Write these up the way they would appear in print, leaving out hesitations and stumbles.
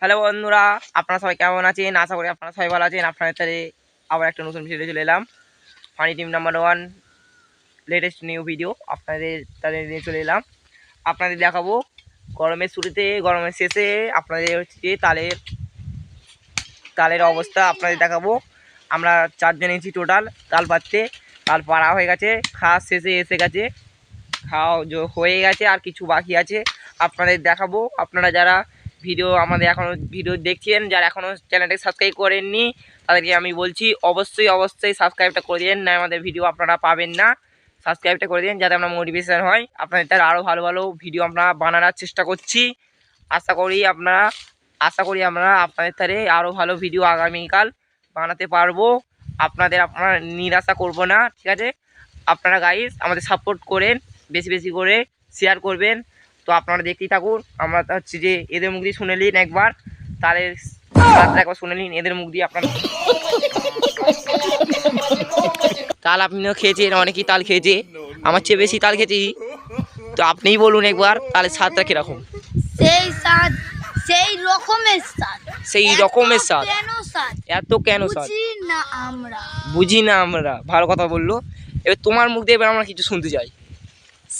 Hello বন্ধুরা, আপনারা সবাই কেমন আছেন? আশা করি আপনারা সবাই ভালো আছেন। আপনাদের তাহলে আবার একটা নতুন ভিডিও চলে এলাম। Funny team number 1 latest new video আপনাদের তাহলে নিয়ে চলে এলাম। আপনাদের দেখাবো গরমের শুরুতে গরমের শেষে আপনাদের হচ্ছে তালের অবস্থা আপনাদের দেখাবো। আমরা 4 জন এসেছি টোটাল তাল পাড়তে। তাল পাড়া হয়ে গেছে, খাওয়া শেষে এসে গেছে, খাওয়া হয়ে গেছে, আর কিছু বাকি আছে আপনাদের দেখাবো। আপনারা যারা আমাদের এখনও ভিডিও দেখছেন, যারা এখনও চ্যানেলটাকে সাবস্ক্রাইব করেননি, তাদেরকে আমি বলছি অবশ্যই সাবস্ক্রাইবটা করে দিন, না আমাদের ভিডিও আপনারা পাবেন না। সাবস্ক্রাইবটা করে দিন যাতে আমরা মোটিভেশন হয়, আপনাদের তার আরও ভালো ভালো ভিডিও আমরা বানানোর চেষ্টা করছি। আশা করি আমরা আপনাদের তারে আরও ভালো ভিডিও আগামীকাল বানাতে পারবো। আপনারা নিরাশা করব না, ঠিক আছে? আপনারা গাইস আমাদের সাপোর্ট করেন, বেশি বেশি করে শেয়ার করবেন। তো আপনারা দেখতেই থাকুন। আমরা হচ্ছে যে এদের মুখ দিয়ে শুনে নিন একবার, তালের একবার শুনে নিন এদের মুখ দিয়ে। আপনারা তাল আপনিও খেয়েছেন, অনেকেই তাল খেয়েছে, আমার চেয়ে বেশি তাল খেয়েছি। তো আপনিই বলুন একবার তালের স্বাদটা কিরকম? সেই রকমের স্বাদ। এত কেন স্বাদ বুঝি না আমরা। ভালো কথা বললো। এবার তোমার মুখ দিয়ে এবার আমরা কিছু শুনতে চাই।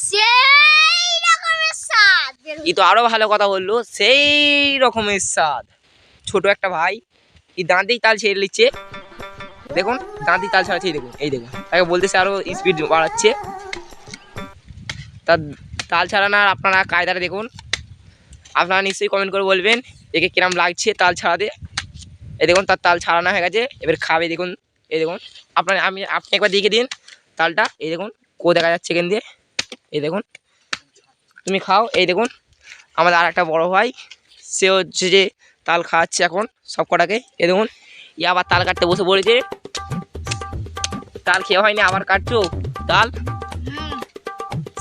সেই রকমের স্বাদ। এই তো আরো ভালো কথা বললো, সেই রকমের স্বাদ। ছোট একটা ভাই এই দাঁতেই তাল ছেড়ে নিচ্ছে, দেখুন দাঁতেই তাল ছাড়াচ্ছে, দেখুন এই দেখুন, তাকে বলতেছে আরো স্পিড বাড়াচ্ছে তার তাল ছাড়ানোর। আপনারা কায়দাটা দেখুন, আপনারা নিশ্চয়ই কমেন্ট করে বলবেন একে কিরম লাগছে তাল ছাড়াতে। এই দেখুন তার তাল ছাড়ানো হয়ে গেছে, এবার খাবে। দেখুন এই দেখুন, আপনি একবার দেখে দিন তালটা। এই দেখুন দেখা যাচ্ছে এখান দিয়ে, এই দেখুন তুমি খাও। এই দেখুন আমাদের আর একটা বড়ো ভাই, সে হচ্ছে যে তাল খাওয়াচ্ছে এখন সব কটাকে। এই দেখুন আবার তাল কাটতে বসে পড়েছে। তাল খেয়ে হয়নি, আবার কাটছো তাল?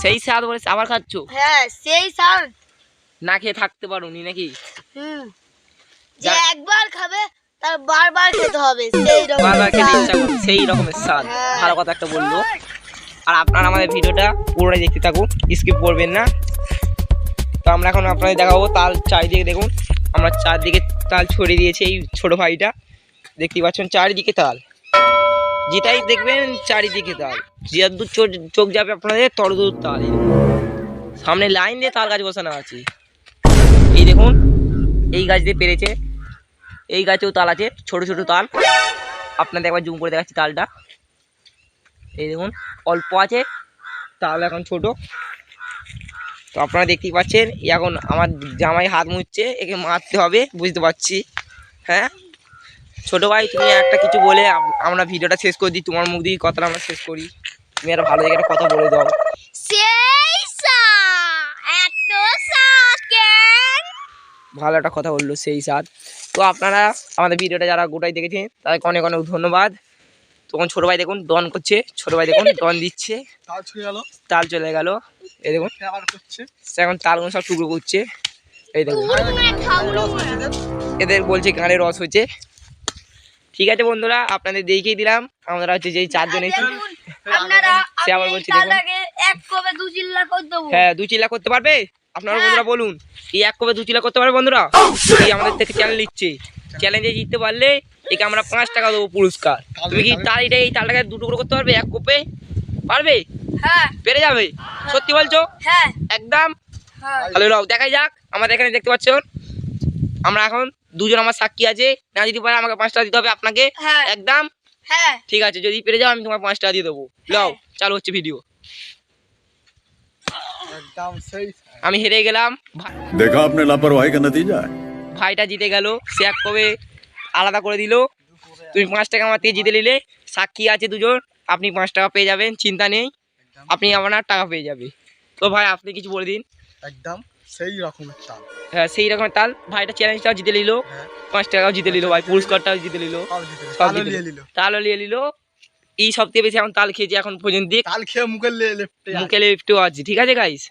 সেই স্বাদ বলেছে আবার খাচ্ছো? হ্যাঁ সেই স্বাদ। না খেয়ে থাকতে পারোনি নাকি? যে একবার খাবে তার বারবার খেতে হবে, সেই রকমের স্বাদ। ভালো কথা একটা বললো। আর আপনারা আমাদের ভিডিওটা পুরোটাই দেখতে থাকুন, স্কিপ করবেন না। তো আমরা এখন আপনাদের দেখাবো তাল চারিদিকে। দেখুন আমরা চারদিকে তাল ছড়িয়ে দিয়েছি, এই ছোটো ভাইটা দেখতেই পাচ্ছেন চারিদিকে তাল, যেটাই দেখবেন চারিদিকে তাল। যতদূর চোখ যাবে আপনাদের ততদূর তাল। সামনে লাইন দিয়ে তাল গাছ বসানো আছে। এই দেখুন এই গাছ দিয়ে পেরেছে, এই গাছেও তাল আছে, ছোট ছোট তাল। আপনাদের একবার জুম করে দেখাচ্ছি তালটা। এই দেখুন অল্প আছে তাল, এখন ছোট। তো আপনারা দেখতেই পাচ্ছেন এখন আমার জামাই হাত মুছছে, একে মারতে হবে বুঝতে পারছি। হ্যাঁ ছোট ভাই, তুমি একটা কিছু বলে আমরা ভিডিওটা শেষ করে দিই। তোমার মুখ দিয়ে কথাটা আমরা শেষ করি, তুমি একটা ভালো জায়গায় কথা বলে দাও। ভালো একটা কথা বললো, সেই স্বাদ। তো আপনারা আমাদের ভিডিওটা যারা গোটাই দেখেছেন তাদেরকে অনেক অনেক ধন্যবাদ। তখন ছোট ভাই দেখুন ডন করছে, ছোট ভাই দেখুন ডন দিচ্ছে, তাল চলে গেল। এই দেখুন এখন তালগুলো সব টুকরো করছে। এই দেখুন এদের বলছে গানের রস হয়েছে। ঠিক আছে বন্ধুরা, আপনাদের দেখিয়ে দিলাম আমরা হচ্ছে যে 4 জন এসেছি। সে আবার বলছে দেখুন হ্যাঁ 2 চিল্লা করতে পারবে। আপনারা বন্ধুরা বলুন এই 1 কোপে 2 চিল্লা করতে পারবে বন্ধুরা? এই আমাদের থেকে চ্যালেঞ্জ নিচ্ছে, চ্যালেঞ্জে জিততে পারলে একে আমরা 5 টাকা দেবো পুরস্কার। তুমি কি এই তালটাকে 2 টুকরো করতে পারবে 1 কোপে? পারবে? হ্যাঁ পেরে যাবে। সত্যি বলছো? হ্যাঁ একদম। তাহলে দেখাই যাক। আমাদের এখানে দেখতে পাচ্ছেন আমরা এখন 2 জন আমার সাক্ষী আছে, না যদি পারে আমাকে 5 টাকা দিতে হবে আপনাকে। একদম হ্যাঁ ঠিক আছে, যদি পেরে যাও আমি তোমার 5 টাকা দিয়ে দেবো। লাও চালু হচ্ছে ভিডিও। আমি হেরে গেলাম, देखा आपने लापरवाही का नतीजा है। ভাইটা জিতে গেল, সে 1 কবে আলাদা করে দিল। তুমি 5 টাকা আমার থেকে জিতে নিলে, সাক্ষী আছে 2 জন, আপনি 5 টাকা পেয়ে যাবেন, চিন্তা নেই, আপনি আপনার টাকা পেয়ে যাবে। তো ভাই আপনি কিছু বলে দিন। একদম সেই রকমের তাল। হ্যাঁ সেই রকমের তাল। ভাইটা চ্যালেঞ্জটাও জিতে নিল, 5 টাকাও জিতে নিল, ভাই পুরস্কারটাও জিতে নিল, সব জিতে নিল, তালও নিয়ে নিল। এই সবথেকে বেশি এখন তাল খেয়েছি এখন পর্যন্ত, তাল খেয়ে মুখে লেপটেও আছে। ঠিক আছে গাইস।